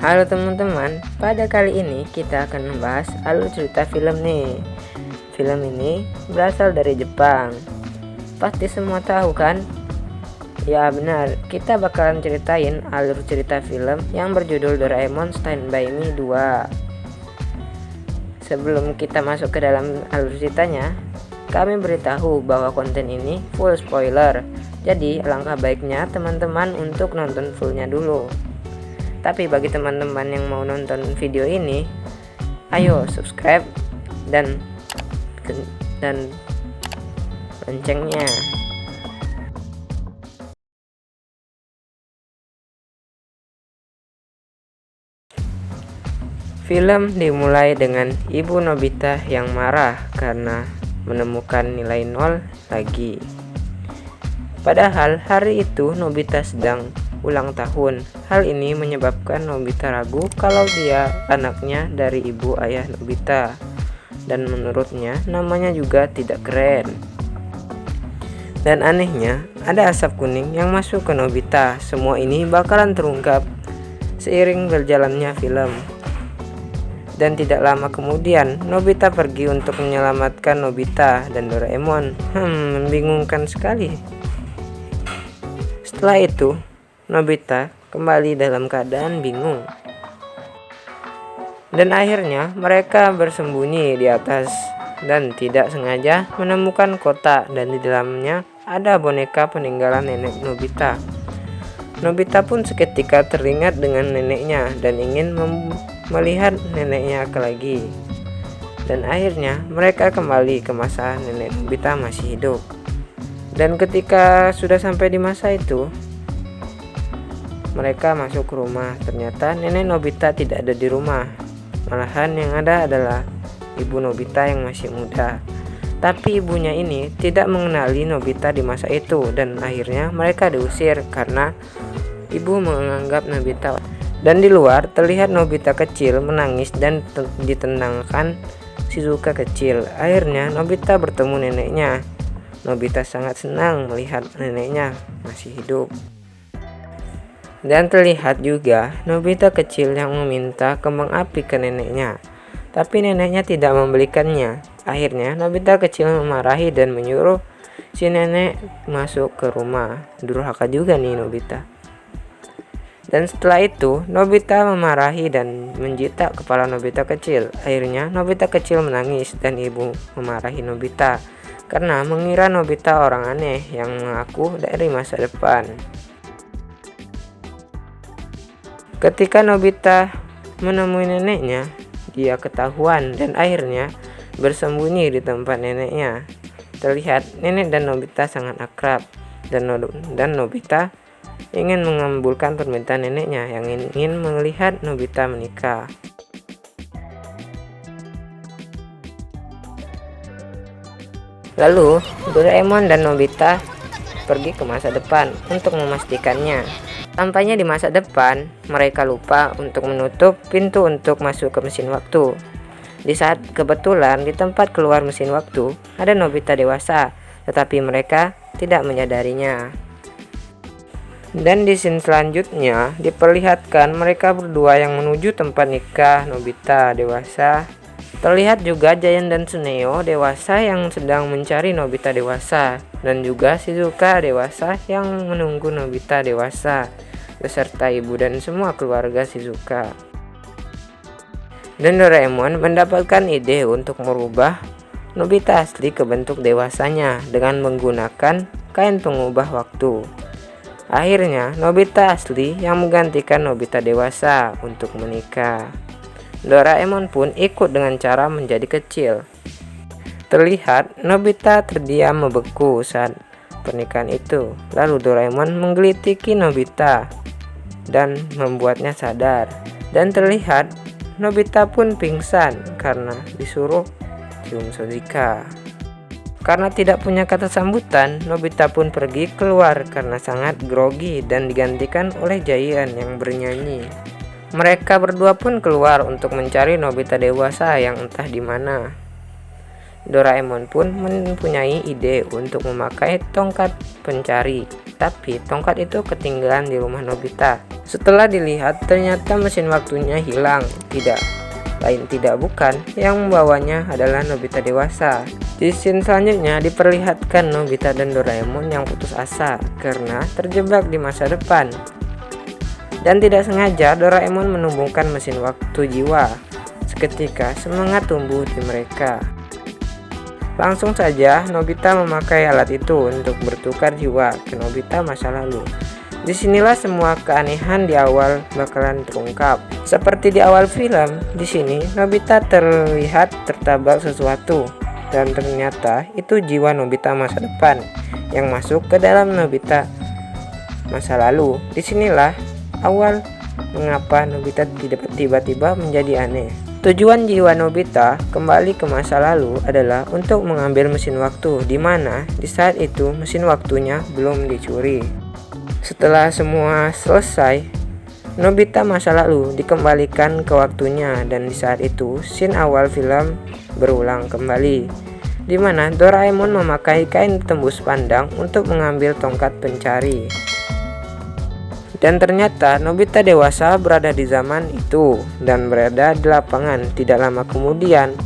Halo teman-teman, pada kali ini kita akan membahas alur cerita film nih. Film ini berasal dari Jepang. Pasti semua tahu kan? Ya benar, kita bakalan ceritain alur cerita film yang berjudul Doraemon Stand By Me 2. Sebelum kita masuk ke dalam alur ceritanya, kami beritahu bahwa konten ini full spoiler. Jadi alangkah baiknya teman-teman untuk nonton fullnya dulu. Tapi bagi teman-teman yang mau nonton video ini, ayo subscribe dan loncengnya. Film dimulai dengan Ibu Nobita yang marah karena menemukan nilai 0 lagi. Padahal hari itu Nobita sedang ulang tahun. Hal ini menyebabkan Nobita ragu kalau dia anaknya dari ibu ayah Nobita, dan menurutnya namanya juga tidak keren. Dan anehnya ada asap kuning yang masuk ke Nobita. Semua ini bakalan terungkap seiring berjalannya film. Dan tidak lama kemudian Nobita pergi untuk menyelamatkan Nobita dan Doraemon. Membingungkan sekali. Setelah itu Nobita kembali dalam keadaan bingung. Dan akhirnya mereka bersembunyi di atas dan tidak sengaja menemukan kotak, dan di dalamnya ada boneka peninggalan nenek Nobita. Nobita pun seketika teringat dengan neneknya dan ingin melihat neneknya lagi. Dan akhirnya mereka kembali ke masa nenek Nobita masih hidup. Dan ketika sudah sampai di masa itu, mereka masuk ke rumah. Ternyata nenek Nobita tidak ada di rumah. Malahan yang ada adalah ibu Nobita yang masih muda. Tapi ibunya ini tidak mengenali Nobita di masa itu, dan akhirnya mereka diusir karena ibu menganggap Nobita. Dan di luar terlihat Nobita kecil menangis dan ditendangkan Shizuka kecil. Akhirnya Nobita bertemu neneknya. Nobita sangat senang melihat neneknya masih hidup. Dan terlihat juga Nobita kecil yang meminta kembang api ke neneknya, tapi neneknya tidak membelikannya. Akhirnya Nobita kecil memarahi dan menyuruh si nenek masuk ke rumah. Durhaka juga nih Nobita. Dan setelah itu Nobita memarahi dan menjitak kepala Nobita kecil. Akhirnya Nobita kecil menangis dan ibu memarahi Nobita karena mengira Nobita orang aneh yang mengaku dari masa depan. Ketika Nobita menemui neneknya, dia ketahuan dan akhirnya bersembunyi di tempat neneknya. Terlihat nenek dan Nobita sangat akrab, dan Nobita ingin mengabulkan permintaan neneknya yang ingin melihat Nobita menikah. Lalu Doraemon dan Nobita pergi ke masa depan untuk memastikannya. Sampainya di masa depan, mereka lupa untuk menutup pintu untuk masuk ke mesin waktu. Di saat kebetulan di tempat keluar mesin waktu ada Nobita dewasa, tetapi mereka tidak menyadarinya. Dan di scene selanjutnya diperlihatkan mereka berdua yang menuju tempat nikah Nobita dewasa. Terlihat juga Giant dan Suneo dewasa yang sedang mencari Nobita dewasa, dan juga Shizuka dewasa yang menunggu Nobita dewasa beserta ibu dan semua keluarga Shizuka. Dan Doraemon mendapatkan ide untuk merubah Nobita asli ke bentuk dewasanya dengan menggunakan kain pengubah waktu. Akhirnya Nobita asli yang menggantikan Nobita dewasa untuk menikah. Doraemon pun ikut dengan cara menjadi kecil. Terlihat Nobita terdiam membeku saat pernikahan itu. Lalu Doraemon menggelitiki Nobita dan membuatnya sadar. Dan terlihat Nobita pun pingsan karena disuruh cium Shizuka. Karena tidak punya kata sambutan, Nobita pun pergi keluar karena sangat grogi dan digantikan oleh Giant yang bernyanyi. Mereka berdua pun keluar untuk mencari Nobita dewasa yang entah di mana. Doraemon pun mempunyai ide untuk memakai tongkat pencari Tapi tongkat itu ketinggalan di rumah Nobita. Setelah dilihat, ternyata mesin waktunya hilang. Tidak bukan, yang membawanya adalah Nobita dewasa. Di scene selanjutnya diperlihatkan Nobita dan Doraemon yang putus asa karena terjebak di masa depan. Dan tidak sengaja Doraemon menumbuhkan mesin waktu jiwa. Seketika semangat tumbuh di mereka. Langsung saja Nobita memakai alat itu untuk bertukar jiwa ke Nobita masa lalu. Disinilah semua keanehan di awal bakalan terungkap. Seperti di awal film, di sini Nobita terlihat tertabrak sesuatu dan ternyata itu jiwa Nobita masa depan yang masuk ke dalam Nobita masa lalu. Disinilah awal mengapa Nobita tiba-tiba menjadi aneh. Tujuan jiwa Nobita kembali ke masa lalu adalah untuk mengambil mesin waktu, di mana di saat itu mesin waktunya belum dicuri. Setelah semua selesai, Nobita masa lalu dikembalikan ke waktunya dan di saat itu scene awal film berulang kembali, di mana Doraemon memakai kain tembus pandang untuk mengambil tongkat pencari. Dan ternyata Nobita dewasa berada di zaman itu dan berada di lapangan. Tidak lama kemudian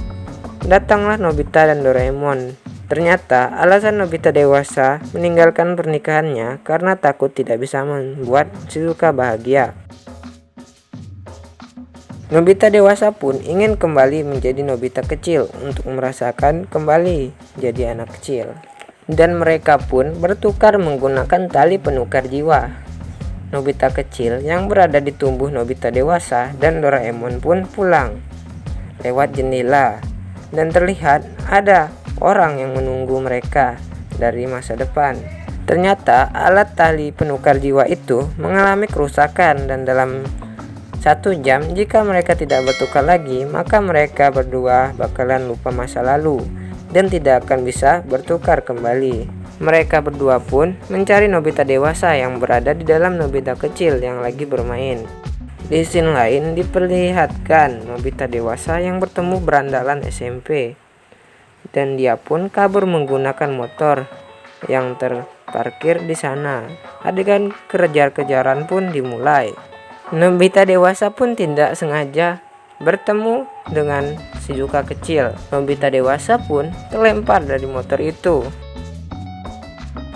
datanglah Nobita dan Doraemon. Ternyata alasan Nobita dewasa meninggalkan pernikahannya karena takut tidak bisa membuat Shizuka bahagia. Nobita dewasa pun ingin kembali menjadi Nobita kecil untuk merasakan kembali jadi anak kecil. Dan mereka pun bertukar menggunakan tali penukar jiwa. Nobita kecil yang berada di tubuh Nobita dewasa dan Doraemon pun pulang lewat jendela dan terlihat ada orang yang menunggu mereka dari masa depan. Ternyata alat tali penukar jiwa itu mengalami kerusakan dan dalam 1 jam jika mereka tidak bertukar lagi, maka mereka berdua bakalan lupa masa lalu dan tidak akan bisa bertukar kembali. Mereka berdua pun mencari Nobita dewasa yang berada di dalam Nobita kecil yang lagi bermain. Di scene lain diperlihatkan Nobita dewasa yang bertemu berandalan SMP. Dan dia pun kabur menggunakan motor yang terparkir di sana. Adegan kejar-kejaran pun dimulai. Nobita dewasa pun tidak sengaja bertemu dengan Shizuka kecil. Nobita dewasa pun terlempar dari motor itu.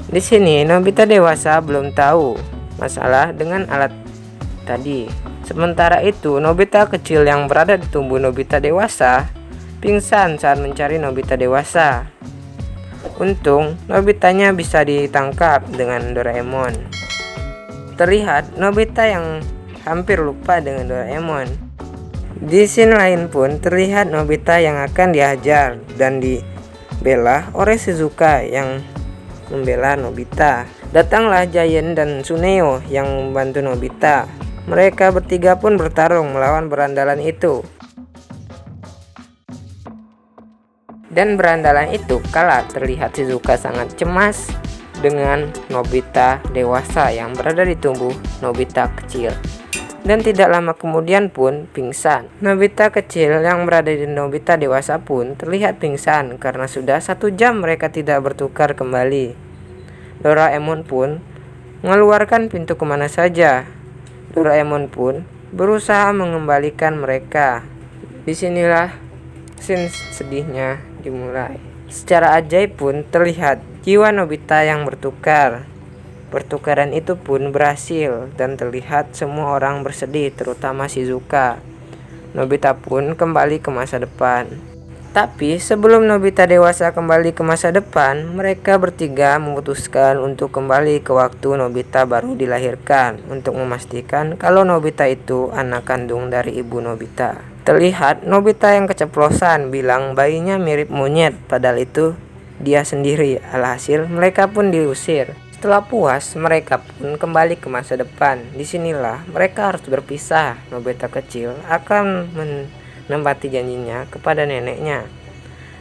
Di sini Nobita dewasa belum tahu masalah dengan alat tadi. Sementara itu Nobita kecil yang berada di tubuh Nobita dewasa pingsan saat mencari Nobita dewasa. Untung Nobitanya bisa ditangkap dengan Doraemon. Terlihat Nobita yang hampir lupa dengan Doraemon. Di scene lain pun terlihat Nobita yang akan dihajar dan dibela oleh Shizuka yang membela Nobita. Datanglah Giant dan Tsuneo yang membantu Nobita. Mereka bertiga pun bertarung melawan berandalan itu. Dan berandalan itu kalah. Terlihat Shizuka sangat cemas dengan Nobita dewasa yang berada di tubuh Nobita kecil. Dan tidak lama kemudian pun pingsan. Nobita kecil yang berada di Nobita dewasa pun terlihat pingsan karena sudah 1 jam mereka tidak bertukar kembali. Doraemon pun mengeluarkan pintu kemana saja. Doraemon pun berusaha mengembalikan mereka. Disinilah scene sedihnya dimulai. Secara ajaib pun terlihat jiwa Nobita yang bertukar. Pertukaran itu pun berhasil dan terlihat semua orang bersedih, terutama Shizuka. Nobita pun kembali ke masa depan. Tapi sebelum Nobita dewasa kembali ke masa depan, mereka bertiga memutuskan untuk kembali ke waktu Nobita baru dilahirkan untuk memastikan kalau Nobita itu anak kandung dari ibu Nobita. Terlihat Nobita yang keceplosan bilang bayinya mirip monyet, padahal itu dia sendiri. Alhasil mereka pun diusir. Setelah puas, mereka pun kembali ke masa depan. Disinilah mereka harus berpisah. Nobita kecil akan menempati janjinya kepada neneknya,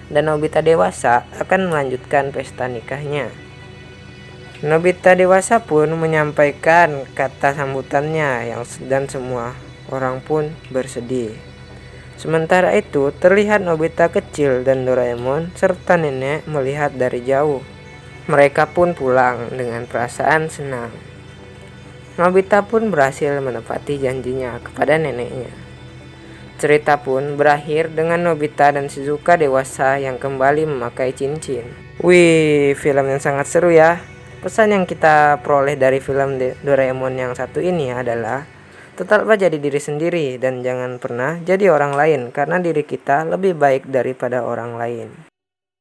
dan Nobita dewasa akan melanjutkan pesta nikahnya. Nobita dewasa pun menyampaikan kata sambutannya dan semua orang pun bersedih. Sementara itu terlihat Nobita kecil dan Doraemon serta nenek melihat dari jauh. Mereka pun pulang dengan perasaan senang. Nobita pun berhasil menepati janjinya kepada neneknya. Cerita pun berakhir dengan Nobita dan Shizuka dewasa yang kembali memakai cincin. Wih, film yang sangat seru ya. Pesan yang kita peroleh dari film Doraemon yang satu ini adalah tetaplah jadi diri sendiri dan jangan pernah jadi orang lain karena diri kita lebih baik daripada orang lain.